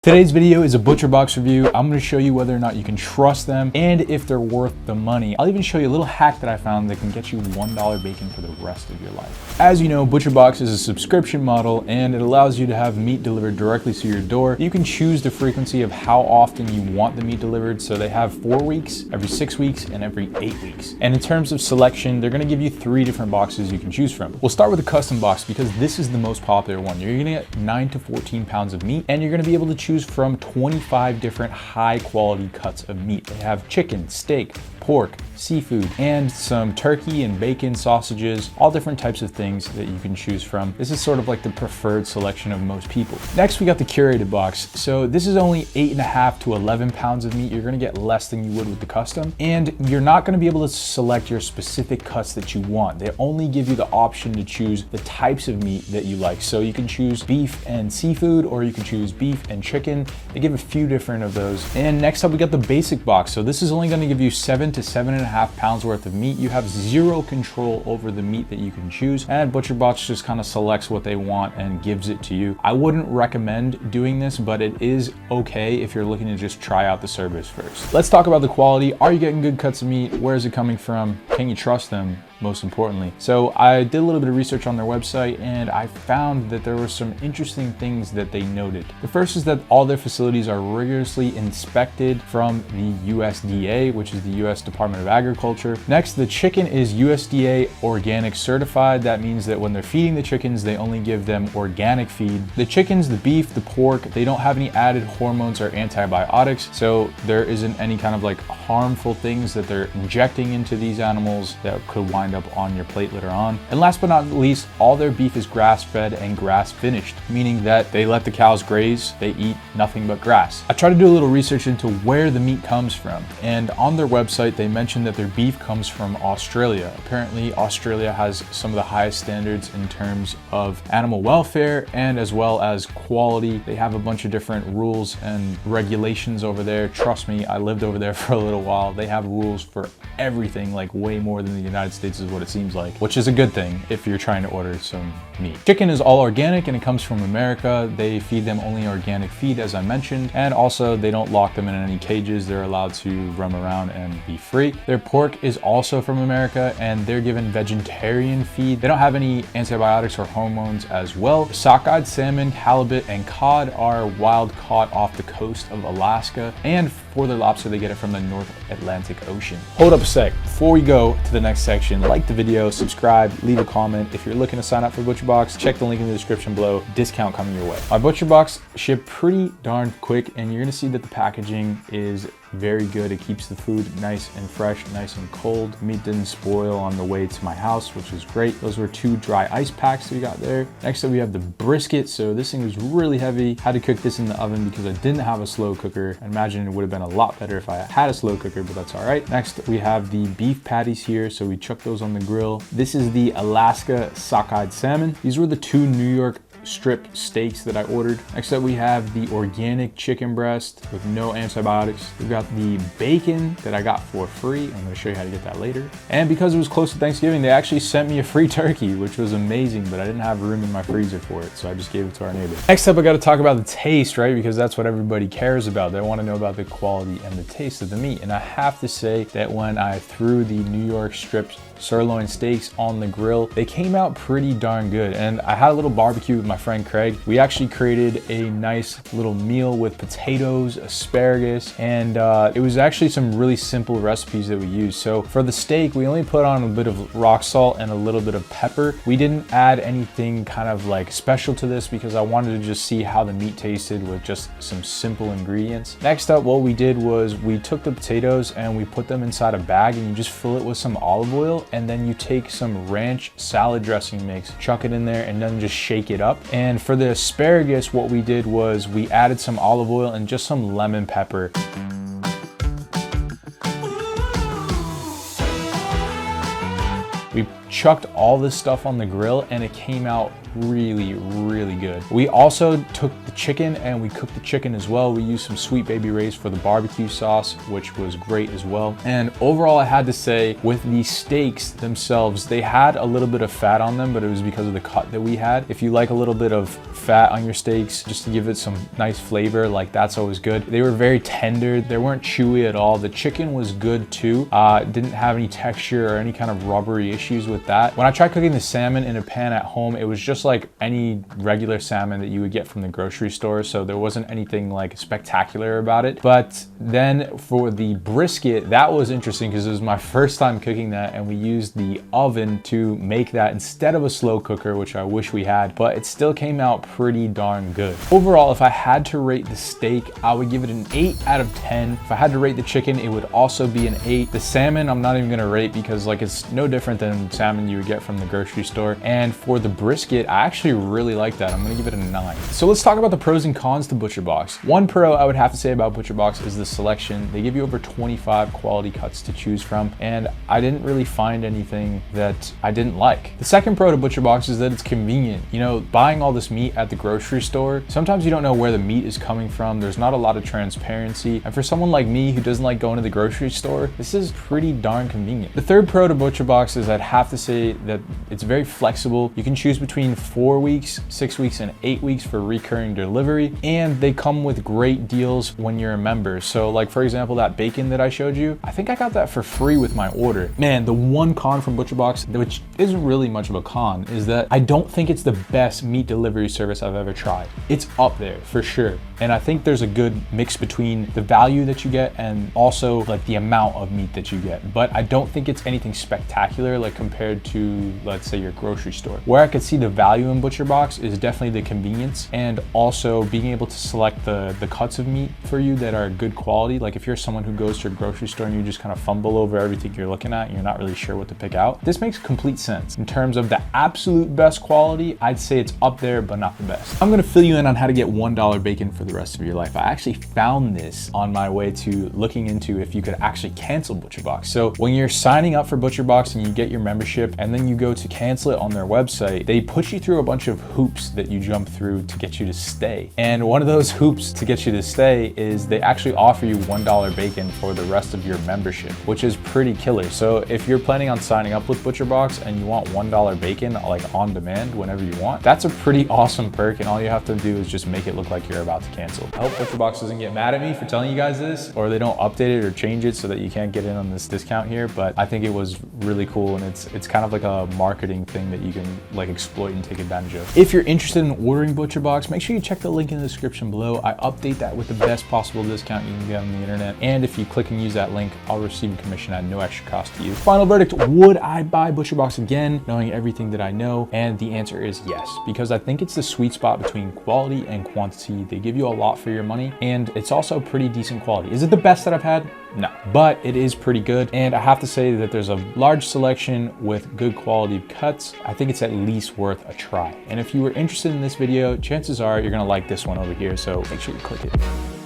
Today's video is a ButcherBox review. I'm going to show you whether or not you can trust them and if they're worth the money. I'll even show you a little hack that I found that can get you $1 bacon for the rest of your life. As you know, ButcherBox is a subscription model and it allows you to have meat delivered directly to your door. You can choose the frequency of how often you want the meat delivered. So they have 4 weeks, every 6 weeks, and every 8 weeks. And in terms of selection, they're going to give you 3 different boxes you can choose from. We'll start with the custom box because this is the most popular one. You're going to get 9 to 14 pounds of meat and you're going to be able to choose from 25 different high quality cuts of meat. They have chicken, steak, pork, seafood, and some turkey and bacon, sausages, all different types of things that you can choose from. This is sort of like the preferred selection of most people. Next, we got the curated box. So this is only 8.5 to 11 pounds of meat. You're gonna get less than you would with the custom, and you're not gonna be able to select your specific cuts that you want. They only give you the option to choose the types of meat that you like. So you can choose beef and seafood, or you can choose beef and chicken. They give a few different of those. And next up, we got the basic box. So this is only gonna give you 7 to 7.5 pounds worth of meat. You have zero control over the meat that you can choose, and ButcherBox just kind of selects what they want and gives it to you. I wouldn't recommend doing this, but it is okay if you're looking to just try out the service first. Let's talk about the quality. Are you getting good cuts of meat? Where is it coming from? Can you trust them? Most importantly. So I did a little bit of research on their website and I found that there were some interesting things that they noted. The first is that all their facilities are rigorously inspected from the USDA, which is the US Department of Agriculture. Next, the chicken is USDA organic certified. That means that when they're feeding the chickens, they only give them organic feed. The chickens, the beef, the pork, they don't have any added hormones or antibiotics. So there isn't any kind of like harmful things that they're injecting into these animals that could wind up on your plate later on. And last but not least, all their beef is grass-fed and grass-finished, meaning that they let the cows graze, they eat nothing but grass. I tried to do a little research into where the meat comes from, and on their website they mentioned that their beef comes from Australia. Apparently Australia has some of the highest standards in terms of animal welfare and as well as quality. They have a bunch of different rules and regulations over there. Trust me, I lived over there for a little while. They have rules for everything, like way more than the United States is what it seems like, which is a good thing if you're trying to order some meat. Chicken is all organic and it comes from America. They feed them only organic feed, as I mentioned, and also they don't lock them in any cages. They're allowed to roam around and be free. Their pork is also from America and they're given vegetarian feed. They don't have any antibiotics or hormones as well. Sockeyed salmon, halibut, and cod are wild caught off the coast of Alaska, and for their lobster, they get it from the North Atlantic Ocean. Hold up a sec. Before we go to the next section, like the video, subscribe, leave a comment. If you're looking to sign up for ButcherBox, check the link in the description below. Discount coming your way. My ButcherBox ship pretty darn quick, and you're gonna see that the packaging is very good. It keeps the food nice and fresh, nice and cold. Meat didn't spoil on the way to my house, which is great. Those were 2 dry ice packs we got there. Next up, we have the brisket. So this thing was really heavy. Had to cook this in the oven because I didn't have a slow cooker. I imagine it would have been a lot better if I had a slow cooker, but that's all right. Next, we have the beef patties here. So we chucked those on the grill. This is the Alaska sockeyed salmon. These were the 2 New York strip steaks that I ordered. Next up, we have the organic chicken breast with no antibiotics. We've got the bacon that I got for free. I'm gonna show you how to get that later. And because it was close to Thanksgiving, they actually sent me a free turkey, which was amazing, but I didn't have room in my freezer for it, so I just gave it to our neighbor. Next up, I gotta talk about the taste, right? Because that's what everybody cares about. They wanna know about the quality and the taste of the meat. And I have to say that when I threw the New York strip sirloin steaks on the grill, they came out pretty darn good. And I had a little barbecue with my friend Craig. We actually created a nice little meal with potatoes, asparagus, and it was actually some really simple recipes that we used. So for the steak, we only put on a bit of rock salt and a little bit of pepper. We didn't add anything kind of like special to this because I wanted to just see how the meat tasted with just some simple ingredients. Next up, what we did was we took the potatoes and we put them inside a bag, and you just fill it with some olive oil, and then you take some ranch salad dressing mix, chuck it in there, and then just shake it up. And for the asparagus, what we did was we added some olive oil and just some lemon pepper. We chucked all this stuff on the grill and it came out really, really good. We also took the chicken and we cooked the chicken as well. We used some Sweet Baby Ray's for the barbecue sauce, which was great as well. And overall, I had to say with the steaks themselves, they had a little bit of fat on them, but it was because of the cut that we had. If you like a little bit of fat on your steaks, just to give it some nice flavor, like that's always good. They were very tender. They weren't chewy at all. The chicken was good too. Didn't have any texture or any kind of rubbery issues with that. When I tried cooking the salmon in a pan at home, it was just like any regular salmon that you would get from the grocery store. So there wasn't anything like spectacular about it. But then for the brisket, that was interesting because it was my first time cooking that, and we used the oven to make that instead of a slow cooker, which I wish we had, but it still came out pretty darn good. Overall, if I had to rate the steak, I would give it an 8 out of 10. If I had to rate the chicken, it would also be an 8. The salmon, I'm not even gonna rate because like it's no different than salmon you would get from the grocery store. And for the brisket, I actually really like that. I'm gonna give it a 9. So let's talk about the pros and cons to ButcherBox. One pro I would have to say about ButcherBox is the selection. They give you over 25 quality cuts to choose from, and I didn't really find anything that I didn't like. The second pro to ButcherBox is that it's convenient. You know, buying all this meat at the grocery store, sometimes you don't know where the meat is coming from. There's not a lot of transparency. And for someone like me who doesn't like going to the grocery store, this is pretty darn convenient. The third pro to ButcherBox is I'd have to say that it's very flexible. You can choose between 4 weeks, 6 weeks, and 8 weeks for recurring delivery. And they come with great deals when you're a member. So like for example, that bacon that I showed you, I think I got that for free with my order. Man, the one con from ButcherBox, which isn't really much of a con, is that I don't think it's the best meat delivery service I've ever tried. It's up there for sure. And I think there's a good mix between the value that you get and also like the amount of meat that you get. But I don't think it's anything spectacular like compared to, let's say, your grocery store. Where I could see the value in ButcherBox is definitely the convenience and also being able to select the cuts of meat for you that are good quality. Like if you're someone who goes to a grocery store and you just kind of fumble over everything you're looking at and you're not really sure what to pick out, this makes complete sense. In terms of the absolute best quality, I'd say it's up there, but not the best. I'm gonna fill you in on how to get $1 bacon for the rest of your life. I actually found this on my way to looking into if you could actually cancel ButcherBox. So when you're signing up for ButcherBox and you get your membership and then you go to cancel it on their website, they put you through a bunch of hoops that you jump through to get you to stay. And one of those hoops to get you to stay is they actually offer you $1 bacon for the rest of your membership, which is pretty killer. So if you're planning on signing up with ButcherBox and you want $1 bacon like on demand whenever you want, that's a pretty awesome perk, and all you have to do is just make it look like you're about to cancel. I hope ButcherBox doesn't get mad at me for telling you guys this, or they don't update it or change it so that you can't get in on this discount here, but I think it was really cool, and it's kind of like a marketing thing that you can like exploit and take advantage of. If you're interested in ordering ButcherBox, make sure you check the link in the description below. I update that with the best possible discount you can get on the internet, and if you click and use that link, I'll receive a commission at no extra cost to you. Final verdict, would I buy ButcherBox again, knowing everything that I know? And the answer is yes, because I think it's the sweet spot between quality and quantity. They give you a lot for your money, and it's also pretty decent quality. Is it the best that I've had? No, but it is pretty good. And I have to say that there's a large selection with good quality cuts. I think it's at least worth a try. And if you were interested in this video, chances are you're gonna like this one over here. So make sure you click it.